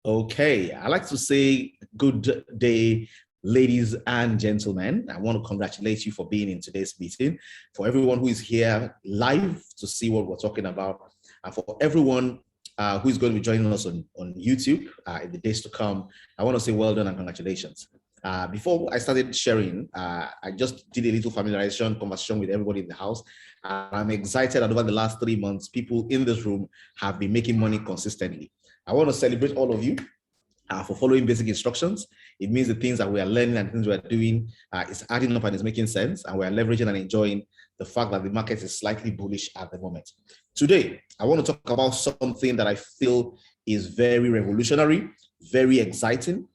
Okay, I like to say good day, ladies and gentlemen. I want to congratulate you for being in today's meeting. For everyone who is here live to see what we're talking about, and for everyone who is going to be joining us on YouTube in the days to come, I want to say well done and congratulations. Before I started sharing, I just did a little familiarization conversation with everybody in the house. I'm excited that over the last 3 months, people in this room have been making money consistently. I want to celebrate all of you for following basic instructions. It means the things that we are learning and things we are doing is adding up and is making sense, and we are leveraging and enjoying the fact that the market is slightly bullish at the moment. Today, I want to talk about something that I feel is very revolutionary, very exciting,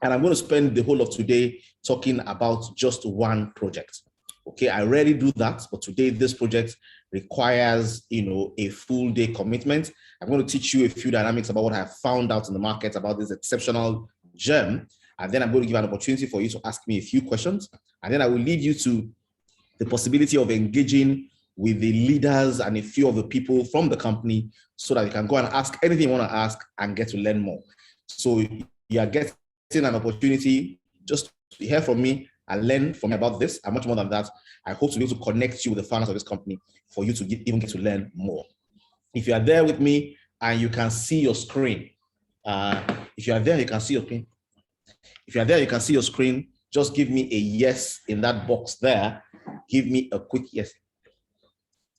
and I'm going to spend the whole of today talking about just one project. Okay, I rarely do that, but today this project requires, a full day commitment. I'm going to teach you a few dynamics about what I have found out in the market about this exceptional gem. And then I'm going to give an opportunity for you to ask me a few questions. And then I will lead you to the possibility of engaging with the leaders and a few of the people from the company so that you can go and ask anything you want to ask and get to learn more. So you are getting an opportunity just to hear from me and learn from me about this, and much more than that. I hope to be able to connect you with the founders of this company for you to even get to learn more. If you are there with me and you can see your screen, if you are there, you can see your screen. If you are there, you can see your screen. Just give me a yes in that box there. Give me a quick yes.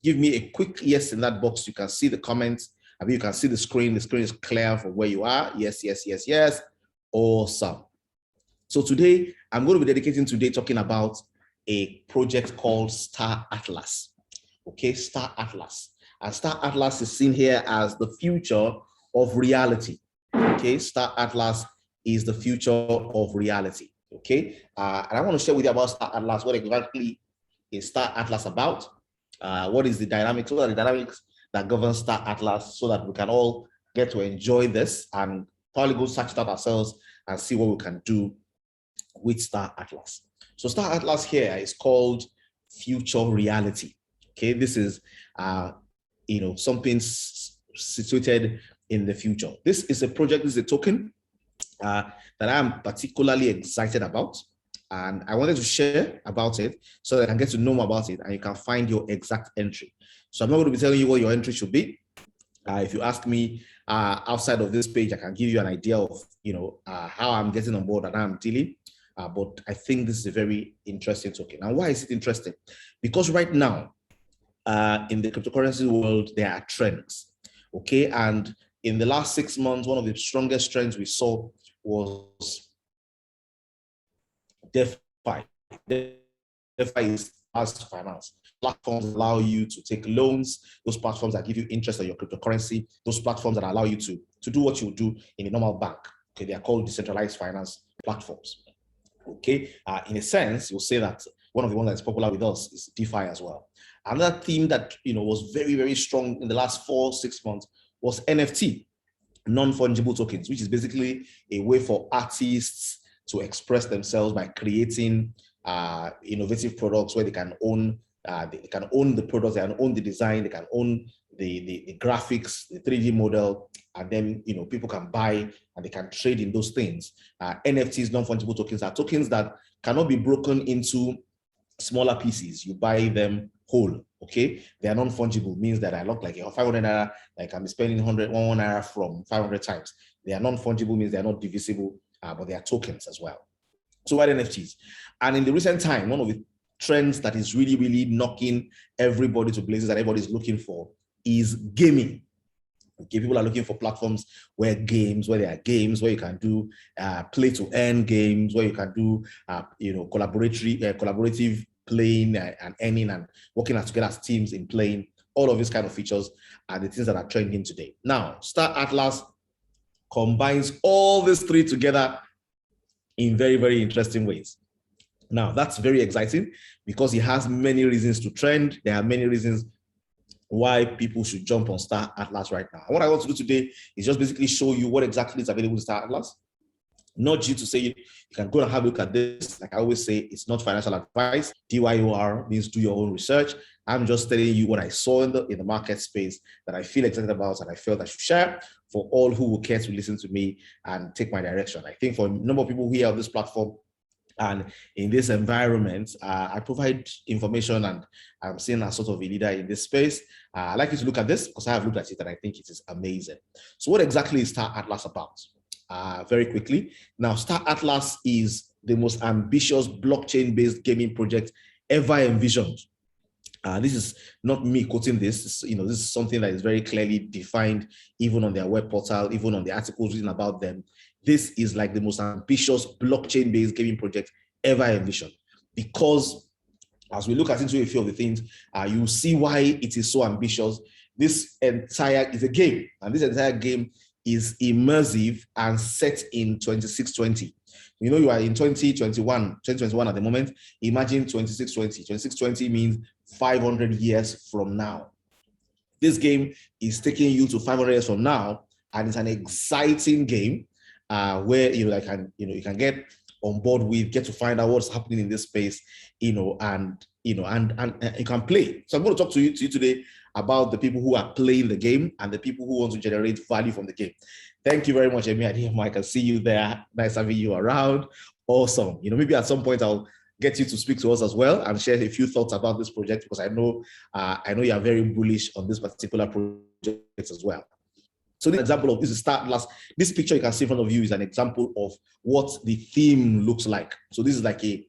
Give me a quick yes in that box. You can see the comments. I mean, you can see the screen. The screen is clear for where you are. Yes, yes, yes, yes. Awesome. So today, I'm going to be dedicating today talking about a project called Star Atlas. Okay, Star Atlas. And Star Atlas is seen here as the future of reality. Okay, Star Atlas is the future of reality. Okay, and I want to share with you about Star Atlas. What exactly is Star Atlas about? What is the dynamics? What are the dynamics that govern Star Atlas so that we can all get to enjoy this and probably go search it out ourselves and see what we can do with Star Atlas. So Star Atlas here is called future reality. Okay, this is something situated in the future. This is a project, this is a token that I'm particularly excited about, and I wanted to share about it so that I can get to know more about it and you can find your exact entry. So I'm not going to be telling you what your entry should be. If you ask me outside of this page, I can give you an idea of how I'm getting on board and how I'm dealing. But I think this is a very interesting token. And why is it interesting? Because right now, in the cryptocurrency world, there are trends. Okay, and in the last 6 months, one of the strongest trends we saw was Defi. Defi is as finance. Platforms allow you to take loans, those platforms that give you interest on your cryptocurrency, those platforms that allow you to do what you would do in a normal bank. Okay, they are called decentralized finance platforms. Okay, in a sense, you'll say that one of the ones that's popular with us is DeFi as well. Another theme that was very, very strong in the last 4-6 months was NFT, non-fungible tokens, which is basically a way for artists to express themselves by creating innovative products where they can own the product, they can own the design, they can own the graphics, the 3D model, and then people can buy and they can trade in those things. NFTs, non-fungible tokens, are tokens that cannot be broken into smaller pieces. You buy them whole. Okay, they are non-fungible, means that I look like 500 naira, like I'm spending 1 naira from 500 times. They are non-fungible, means they are not divisible, but they are tokens as well. So what NFTs? And in the recent time, one of the trends that is really, really knocking everybody to places that everybody is looking for is gaming. Okay, people are looking for platforms where there are games where you can do play to earn games, where you can do collaborative playing and earning and working together as teams in playing. All of these kind of features are the things that are trending today. Now, Star Atlas combines all these three together in very, very interesting ways. Now, that's very exciting because it has many reasons to trend. There are many reasons why people should jump on Star Atlas right now. And what I want to do today is just basically show you what exactly is available in Star Atlas. Not you to say you can go and have a look at this. Like I always say, it's not financial advice. DYOR means do your own research. I'm just telling you what I saw in the market space that I feel excited about and I felt I should share for all who will care to listen to me and take my direction. I think for a number of people here on this platform, and in this environment, I provide information and I'm seen as sort of a leader in this space. I'd like you to look at this because I have looked at it and I think it is amazing. So what exactly is Star Atlas about? Very quickly. Now, Star Atlas is the most ambitious blockchain-based gaming project ever envisioned. This is not me quoting this. This is something that is very clearly defined, even on their web portal, even on the articles written about them. This is like the most ambitious blockchain-based gaming project ever envisioned. Because as we look into a few of the things, you see why it is so ambitious. This entire is a game, and this entire game is immersive and set in 2620. You are in 2021 at the moment. Imagine 2620. 2620 means 500 years from now. This game is taking you to 500 years from now, and it's an exciting game where you can get on board with, get to find out what's happening in this space, and you can play. So I'm going to talk to you today about the people who are playing the game and the people who want to generate value from the game. Thank you very much, Emi. I can see you there. Nice having you around. Awesome. Maybe at some point I'll get you to speak to us as well and share a few thoughts about this project, because I know you are very bullish on this particular project as well. So the example of this is Star Atlas. This picture you can see in front of you is an example of what the theme looks like. So this is like a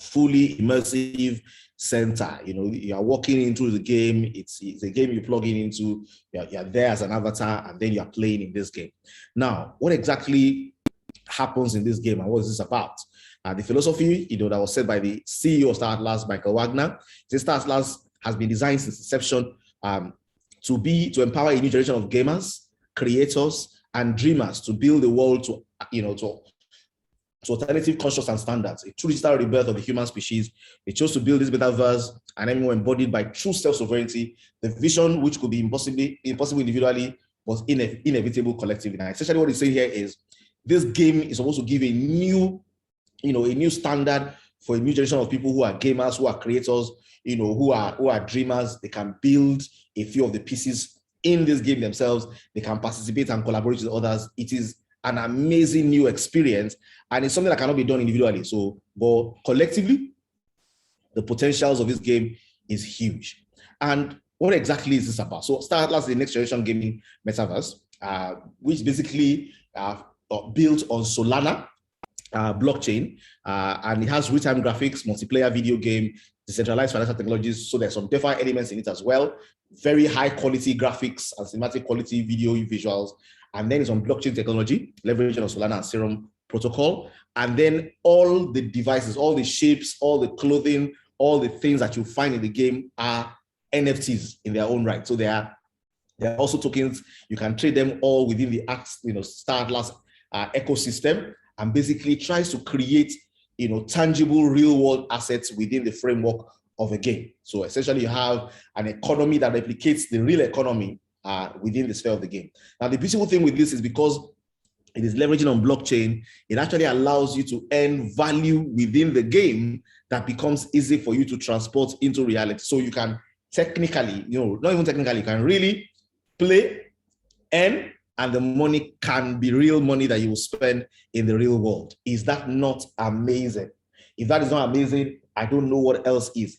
fully immersive center. You are walking into the game. It's a game you plug into. You're there as an avatar, and then you are playing in this game. Now, what exactly happens in this game, and what is this about? The philosophy, that was said by the CEO of Star Atlas, Michael Wagner. Star Atlas has been designed since inception to empower a new generation of gamers, creators, and dreamers to build the world to alternative constructs and standards, a true digital rebirth of the human species. They chose to build this metaverse and MMO embodied by true self-sovereignty, the vision which could be impossible individually, but inevitable collectively. Now, essentially what he's saying here is this game is supposed to give a new standard for a new generation of people who are gamers, who are creators, who are dreamers. They can build a few of the pieces in this game themselves. They can participate and collaborate with others. It is an amazing new experience, and it's something that cannot be done individually. So, but collectively, the potentials of this game is huge. And what exactly is this about? So, Star Atlas is the next generation gaming metaverse, which basically built on Solana blockchain, and it has real-time graphics, multiplayer video game, decentralized financial technologies. So there's some DeFi elements in it as well. Very high quality graphics and cinematic quality video visuals. And then it's on blockchain technology, leveraging on Solana and Serum protocol. And then all the devices, all the shapes, all the clothing, all the things that you find in the game are NFTs in their own right. So they are also tokens. You can trade them all within the Star Atlas ecosystem, and basically tries to create tangible real world assets within the framework of a game. So essentially you have an economy that replicates the real economy within the sphere of the game. Now, the beautiful thing with this is because it is leveraging on blockchain, it actually allows you to earn value within the game that becomes easy for you to transport into reality. So you can technically, not even technically, you can really play, earn, and the money can be real money that you will spend in the real world. Is that not amazing? If that is not amazing, I don't know what else is.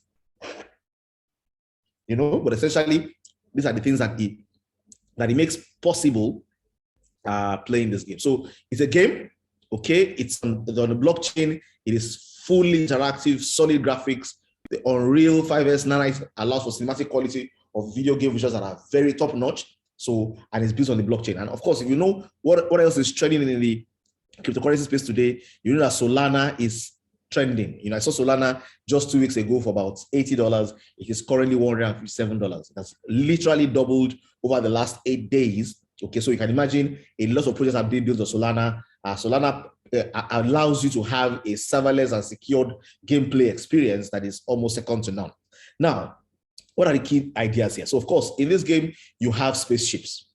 But essentially, these are the things that it makes possible playing this game. So it's a game, okay? It's on the blockchain. It is fully interactive, solid graphics. The Unreal 5S Nano allows for cinematic quality of video game visuals that are very top notch. So, and it's built on the blockchain. And of course, if you know what else is trending in the cryptocurrency space today, you know that Solana is trending. I saw Solana just 2 weeks ago for about $80. It is currently $157. That's literally doubled over the last 8 days. Okay, so you can imagine a lot of projects are being built on Solana. Solana allows you to have a serverless and secured gameplay experience that is almost second to none. Now, what are the key ideas here? So, of course, in this game, you have spaceships.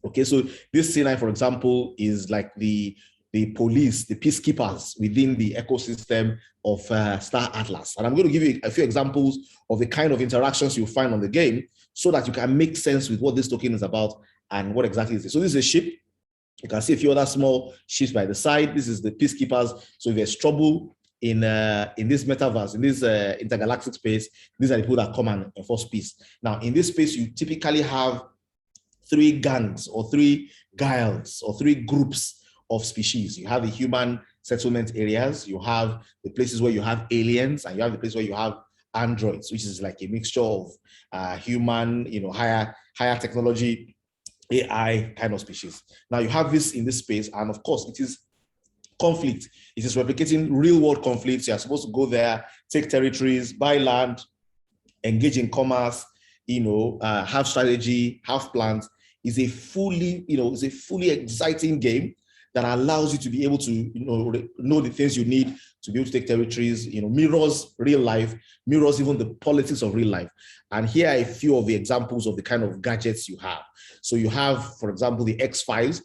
Okay, so this C9, for example, is like the the police, the peacekeepers within the ecosystem of Star Atlas. And I'm going to give you a few examples of the kind of interactions you'll find on the game so that you can make sense with what this token is about and what exactly is it. So this is a ship. You can see a few other small ships by the side. This is the peacekeepers. So if there's trouble in this metaverse, in this intergalactic space, these are the people that come and enforce peace. Now, in this space, you typically have 3 gangs or 3 guilds or 3 groups of species. You have the human settlement areas, you have the places where you have aliens, and you have the place where you have androids, which is like a mixture of human, higher technology, AI kind of species. Now you have this in this space, and of course it is conflict. It is replicating real world conflicts. You're supposed to go there, take territories, buy land, engage in commerce, have strategy, have plans. It's a fully exciting game that allows you to be able to know the things you need to be able to take territories, mirrors real life, mirrors even the politics of real life. And here are a few of the examples of the kind of gadgets you have. So you have, for example, the X5s,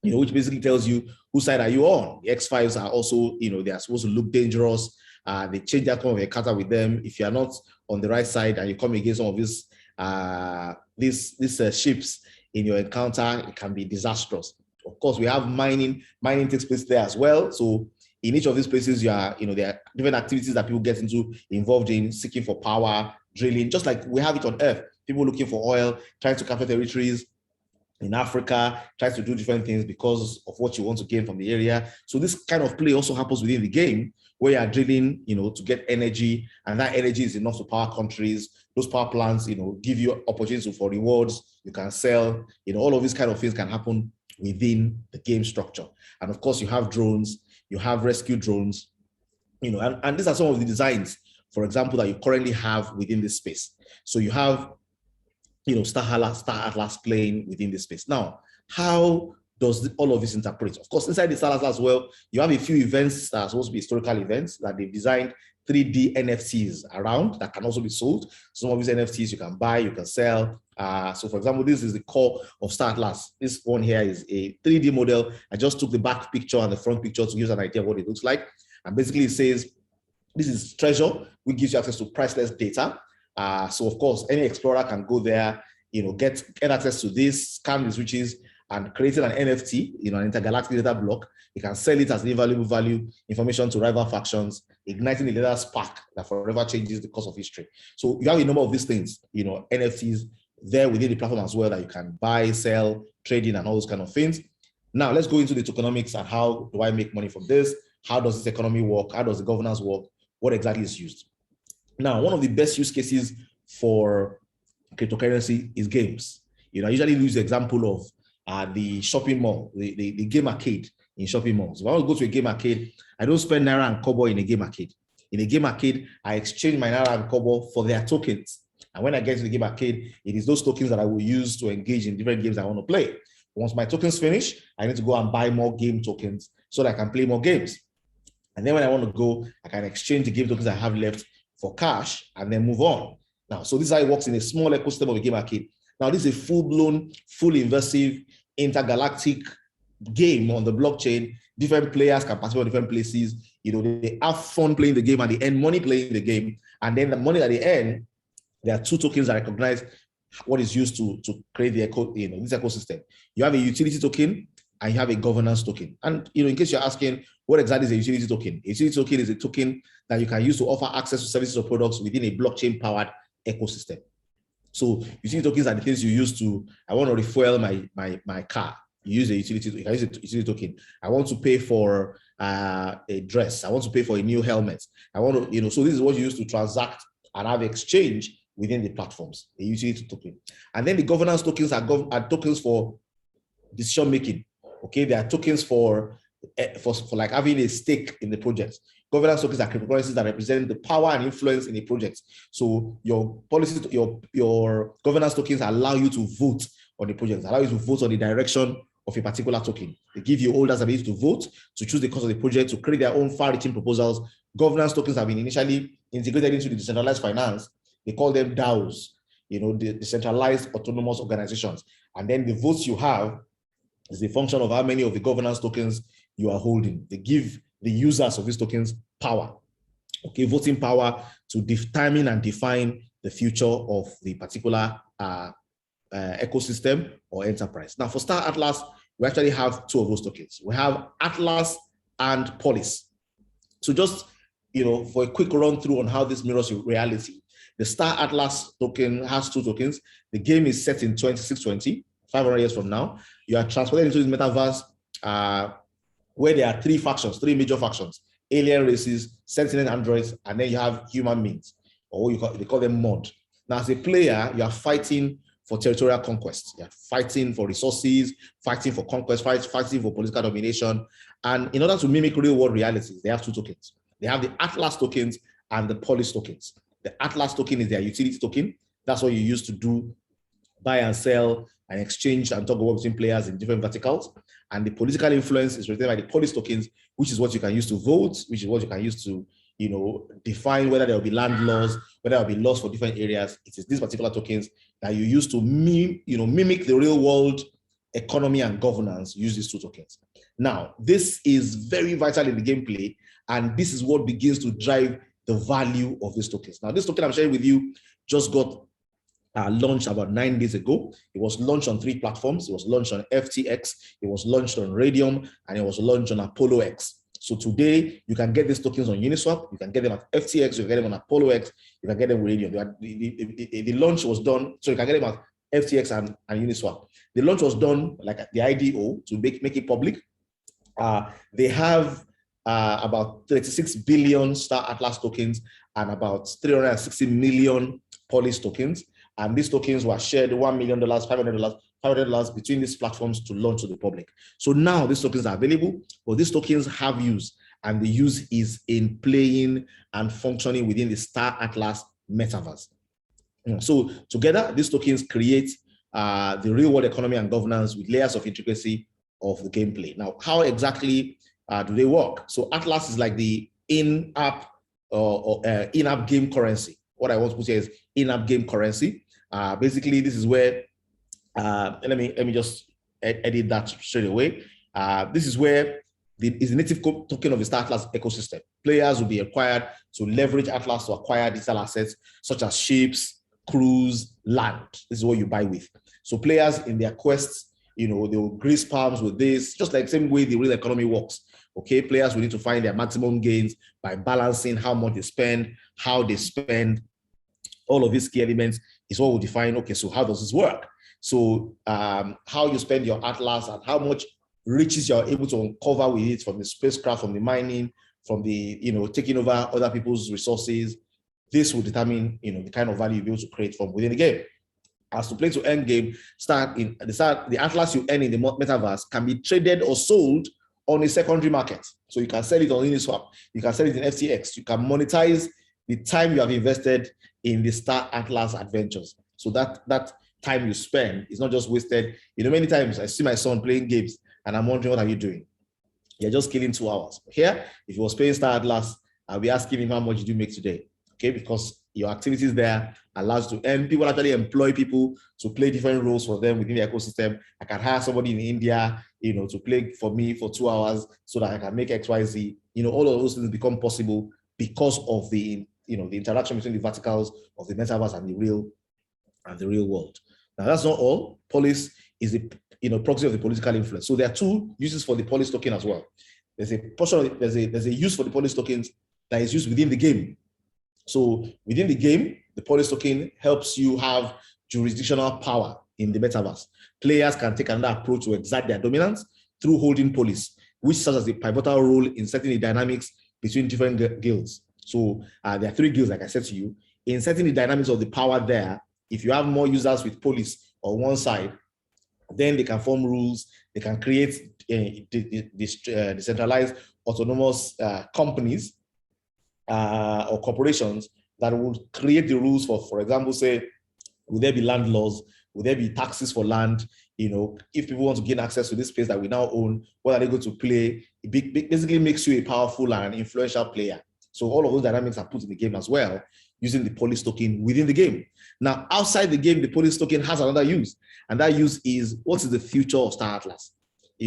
which basically tells you whose side are you on. The X5s are also, they are supposed to look dangerous. They change the outcome of a encounter with them. If you are not on the right side and you come against some of these ships in your encounter, it can be disastrous. Of course, we have mining. Mining takes place there as well. So in each of these places, there are different activities that people get involved in, seeking for power, drilling, just like we have it on Earth. People looking for oil, trying to capture territories in Africa, trying to do different things because of what you want to gain from the area. So this kind of play also happens within the game, where you are drilling, to get energy, and that energy is enough to power countries. Those power plants, give you opportunities for rewards. You can sell, all of these kind of things can happen within the game structure. And of course, you have drones, you have rescue drones, and these are some of the designs, for example, that you currently have within this space. So you have, Star Atlas playing within this space. Now, how does all of this interpret? Of course, inside the Star Atlas as well, you have a few events that are supposed to be historical events that they've designed 3D NFTs around that can also be sold. Some of these NFTs you can buy, you can sell. So for example, this is the core of Star Atlas. This one here is a 3D model. I just took the back picture and the front picture to give you an idea of what it looks like. And basically it says, this is treasure, which gives you access to priceless data. So of course, any explorer can go there, get access to this, scan the switches, and creating an NFT, an intergalactic data block. You can sell it as an invaluable value information to rival factions, igniting a data spark that forever changes the course of history. So you have a number of these things, NFTs there within the platform as well that you can buy, sell, trade in, and all those kind of things. Now let's go into the tokenomics and how do I make money from this? How does this economy work? How does the governance work? What exactly is used? Now, one of the best use cases for cryptocurrency is games. I usually use the example of the shopping mall, the game arcade in shopping malls. If I want to go to a game arcade, I don't spend Naira and Kobo in a game arcade. In a game arcade, I exchange my Naira and Kobo for their tokens. And when I get to the game arcade, it is those tokens that I will use to engage in different games I want to play. Once my tokens finish, I need to go and buy more game tokens so that I can play more games. And then when I want to go, I can exchange the game tokens I have left for cash and then move on. Now, so this is how it works in a small ecosystem of a game arcade. Now, this is a full-blown, fully immersive, intergalactic game on the blockchain. Different players can participate in different places. They have fun playing the game and they earn money playing the game. And then the money that they earn, there are 2 tokens that recognize what is used to create the this ecosystem. You have a utility token and you have a governance token. And in case you're asking, what exactly is a utility token? A utility token is a token that you can use to offer access to services or products within a blockchain-powered ecosystem. So utility tokens are the things you use to, I want to refuel my car. You use a utility token. I want to pay for a dress. I want to pay for a new helmet. I want to, so this is what you use to transact and have exchange within the platforms, a utility token. And then the governance tokens are tokens for decision making. Okay, they are tokens for like having a stake in the project. Governance tokens are cryptocurrencies that represent the power and influence in a project. So your policies, your governance tokens allow you to vote on the project, allow you to vote on the direction of a particular token. They give you holders the ability to vote, to choose the course of the project, to create their own far-reaching proposals. Governance tokens have been initially integrated into the decentralized finance. They call them DAOs, the decentralized autonomous organizations. And then the votes you have is the function of how many of the governance tokens you are holding. They give the users of these tokens power, okay, voting power to determine and define the future of the particular ecosystem or enterprise. Now, for Star Atlas, we actually have two of those tokens. We have Atlas and Polis. So just, for a quick run through on how this mirrors reality, the Star Atlas token has two tokens. The game is set in 2620, 500 years from now. You are transported into this metaverse where there are three major factions: alien races, sentient androids, and then you have human beings, or they call them mod. Now, as a player, you are fighting for territorial conquest. You're fighting for resources, fighting for conquest, fighting for political domination. And in order to mimic real world realities, they have two tokens. They have the Atlas tokens and the Polis tokens. The Atlas token is their utility token. That's what you use to do buy and sell and exchange and talk about between players in different verticals. And the political influence is represented by the Polis tokens, which is what you can use to vote, which is what you can use to define whether there will be land laws, whether there will be laws for different areas. It is these particular tokens that you use to mimic the real world economy and governance. Use these two tokens. Now, this is very vital in the gameplay, and this is what begins to drive the value of these tokens. Now, this token I'm sharing with you just got launched about 9 days ago. It was launched on 3 platforms. It was launched on FTX, it was launched on Radium, and it was launched on Apollo X. So today, you can get these tokens on Uniswap, you can get them at FTX, you can get them on Apollo X, you can get them on Radium. The launch was done, so you can get them at FTX and Uniswap. The launch was done like at the IDO to make it public. They have about 36 billion Star Atlas tokens and about 360 million Polis tokens. And these tokens were shared $1 million, $500 between these platforms to launch to the public. So now these tokens are available, but these tokens have use, and the use is in playing and functioning within the Star Atlas metaverse. So together, these tokens create the real world economy and governance with layers of intricacy of the gameplay. Now, how exactly do they work? So Atlas is like the in-app in-app game currency. What I want to put here is in-app game currency. Basically, this is where, let me just edit that straight away. This is where is the native token of the Star Atlas ecosystem. Players will be required to leverage Atlas to acquire digital assets such as ships, crews, land. This is what you buy with. So players in their quests, they will grease palms with this, just like the same way the real economy works. Okay, players will need to find their maximum gains by balancing how much they spend, how they spend. All of these key elements is what will define, okay, so how does this work? So how you spend your Atlas and how much riches you're able to uncover with it from the spacecraft, from the mining, from the, taking over other people's resources. This will determine, the kind of value you'll be able to create from within the game. As to play to end game, the Atlas you earn in the metaverse can be traded or sold on a secondary market. So you can sell it on Uniswap, you can sell it in FTX, you can monetize the time you have invested in the Star Atlas adventures. So that time you spend is not just wasted. Many times I see my son playing games and I'm wondering, what are you doing? You're just killing 2 hours. Here, if he was playing Star Atlas, I'll be asking him, how much did you make today? Okay, because your activities there allows you to earn. People actually employ people to play different roles for them within the ecosystem. I can hire somebody in India, to play for me for 2 hours so that I can make XYZ. All of those things become possible because of the the interaction between the verticals of the metaverse and the real world. Now, that's not all. Polis is the proxy of the political influence. So there are 2 uses for the Polis token as well. There's a portion of there's a use for the Polis tokens that is used within the game. So within the game, the Polis token helps you have jurisdictional power in the metaverse. Players can take another approach to exert their dominance through holding Polis, which serves as a pivotal role in setting the dynamics between different guilds. So there are 3 guilds, like I said to you. In setting the dynamics of the power there, if you have more users with Polis on one side, then they can form rules, they can create decentralized autonomous companies or corporations that will create the rules for example, say, will there be land laws? Will there be taxes for land? If people want to gain access to this space that we now own, what are they going to play? It basically makes you a powerful and influential player. So all of those dynamics are put in the game as well, using the Polis token within the game. Now, outside the game, the Polis token has another use, and that use is, what is the future of Star Atlas?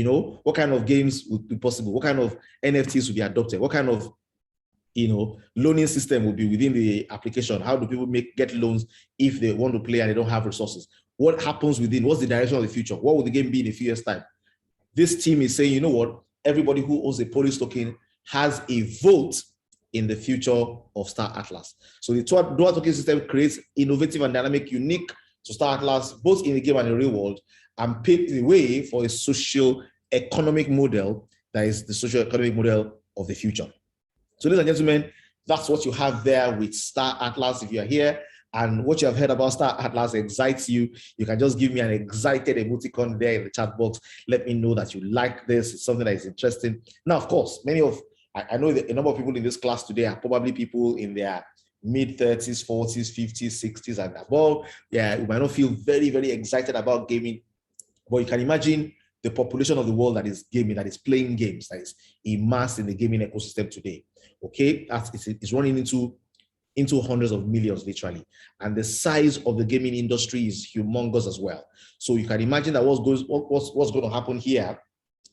what kind of games would be possible? What kind of NFTs would be adopted? What kind of loaning system will be within the application? How do people get loans if they want to play and they don't have resources? What happens within? What's the direction of the future? What will the game be in a few years' time? This team is saying, you know what? Everybody who owns a Polish token has a vote in the future of Star Atlas. So the dual token system creates innovative and dynamic, unique to Star Atlas, both in the game and the real world, and paves the way for a socio-economic model that is the socio-economic model of the future. So ladies and gentlemen, that's what you have there with Star Atlas. If you're here and what you have heard about Star Atlas excites you, you can just give me an excited emoticon there in the chat box. Let me know that you like this. It's something that is interesting. Now, of course, I know that a number of people in this class today are probably people in their mid-30s, 40s, 50s, 60s, and above. Yeah, we might not feel very, very excited about gaming, but you can imagine the population of the world that is gaming, that is playing games, that is immersed in the gaming ecosystem today. Okay, it's running into hundreds of millions, literally. And the size of the gaming industry is humongous as well. So you can imagine that what's going to happen here,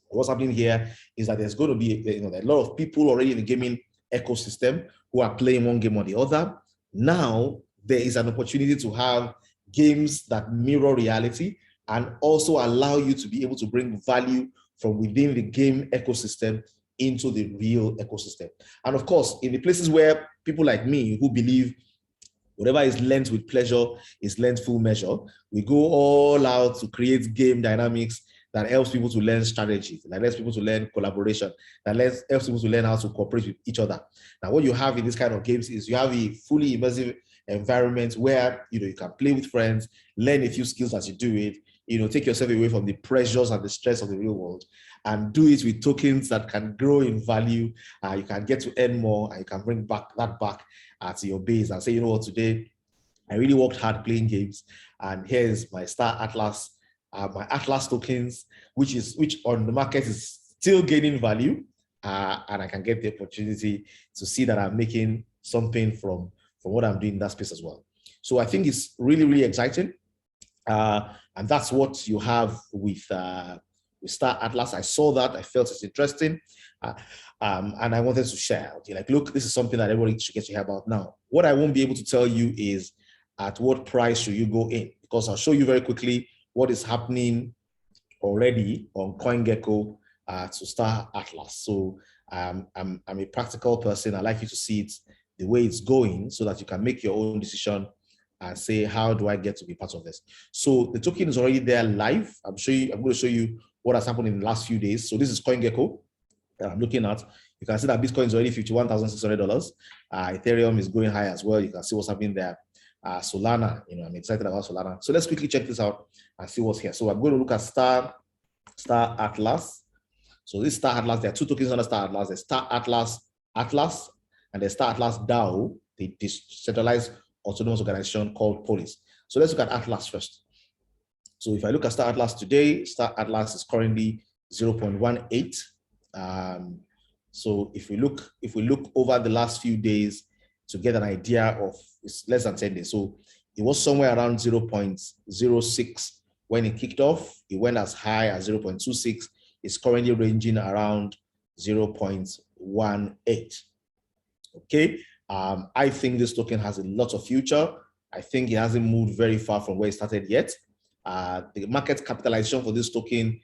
what's happening here is that there's going to be a lot of people already in the gaming ecosystem who are playing one game or the other. Now, there is an opportunity to have games that mirror reality and also allow you to be able to bring value from within the game ecosystem into the real ecosystem. And of course, in the places where people like me who believe whatever is lent with pleasure is lent full measure, we go all out to create game dynamics that helps people to learn strategy, that lets people to learn collaboration, that helps people to learn how to cooperate with each other. Now, what you have in this kind of games is you have a fully immersive environment where you can play with friends, learn a few skills as you do it, take yourself away from the pressures and the stress of the real world, and do it with tokens that can grow in value. You can get to earn more, and you can bring that back to your base and say, you know what, today I really worked hard playing games, and here's my Star Atlas, my Atlas tokens, which on the market is still gaining value, and I can get the opportunity to see that I'm making something from what I'm doing in that space as well. So I think it's really, really exciting. And that's what you have with Star Atlas. I saw that, I felt it's interesting, and I wanted to share. Like, look, this is something that everybody should get to hear about now. What I won't be able to tell you is at what price should you go in, because I'll show you very quickly what is happening already on CoinGecko to Star Atlas. So I'm a practical person. I like you to see it the way it's going so that you can make your own decision and say, how do I get to be part of this? So the token is already there live. I'm going to show you what has happened in the last few days. So this is CoinGecko that I'm looking at. You can see that Bitcoin is already $51,600. Ethereum is going high as well. You can see what's happening there. Solana, I'm excited about Solana. So let's quickly check this out and see what's here. So I'm going to look at Star Atlas. So this Star Atlas, there are two tokens on the Star Atlas. There's Star Atlas, and there's Star Atlas DAO, the decentralized autonomous organization called Polis. So let's look at Atlas first. So if I look at Star Atlas today, Star Atlas is currently 0.18. So if we look over the last few days to get an idea of, it's less than 10 days. So it was somewhere around 0.06 when it kicked off. It went as high as 0.26. It's currently ranging around 0.18. Okay. I think this token has a lot of future. I think it hasn't moved very far from where it started yet. The market capitalization for this token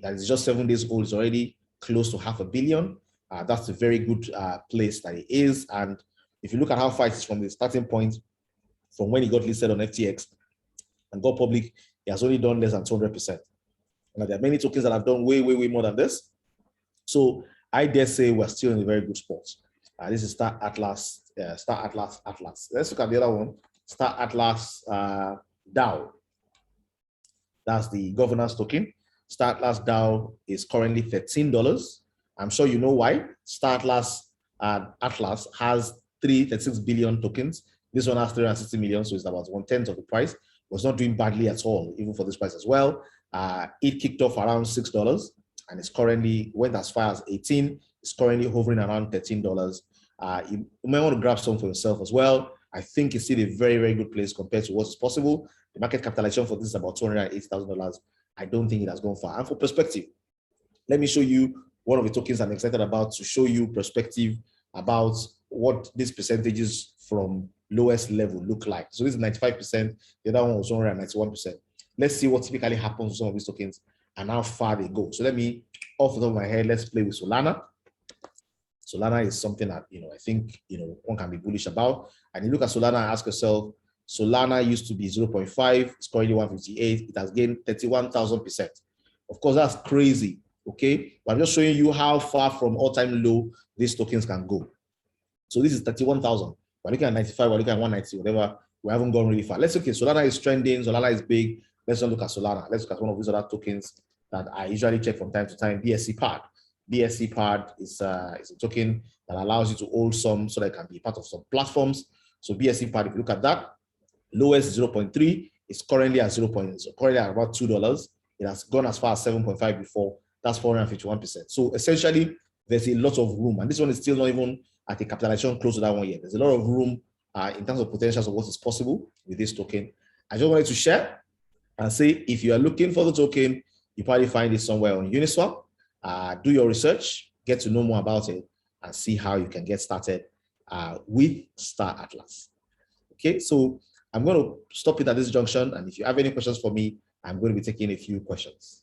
that is just 7 days old is already close to $500 million. That's a very good place that it is. And if you look at how far it is from the starting point, from when it got listed on FTX and got public, it has only done less than 200%. Now, there are many tokens that have done way, way, way more than this. So I dare say we're still in a very good spot. This is Star Atlas, Atlas. Let's look at the other one, Star Atlas DAO. That's the governance token. Star Atlas DAO is currently $13. I'm sure you know why. Star Atlas Atlas has 336 billion tokens. This one has 360 million, so it's about 1/10 of the price. It was not doing badly at all, even for this price as well. It kicked off around $6 and it's currently went as far as 18. It's currently hovering around $13. You might want to grab some for yourself as well. I think it's still a very, very good place compared to what's possible. The market capitalization for this is about $280,000. I don't think it has gone far. And for perspective, Let me show you one of the tokens I'm excited about to show you perspective about what these percentages from lowest level look like. So this is 95%, the other one was around 91%. Let's see what typically happens with some of these tokens and how far they go. So let me, off the top of my head, let's play with Solana. Solana is something that, I think, one can be bullish about. And you look at Solana and ask yourself, Solana used to be 0.5, it's currently 158. It has gained 31,000%. Of course, that's crazy, okay? But I'm just showing you how far from all-time low these tokens can go. So this is 31,000. We're looking at 95, we're looking at 190, whatever. We haven't gone really far. Let's look at Solana is trending, Solana is big. Let's not look at Solana. Let's look at one of these other tokens that I usually check from time to time, BSC Pad. BSC Pad is a token that allows you to hold some so that it can be part of some platforms. So BSC Pad, if you look at that, lowest 0.3 is currently at currently at about $2. It has gone as far as 7.5 before. That's 451%. So essentially, there's a lot of room, and this one is still not even at a capitalization close to that one yet. There's a lot of room in terms of potentials of what is possible with this token. I just wanted to share and say, if you are looking for the token, you probably find it somewhere on Uniswap. Do your research, get to know more about it, and see how you can get started with Star Atlas. Okay, so I'm going to stop it at this junction, and if you have any questions for me, I'm going to be taking a few questions.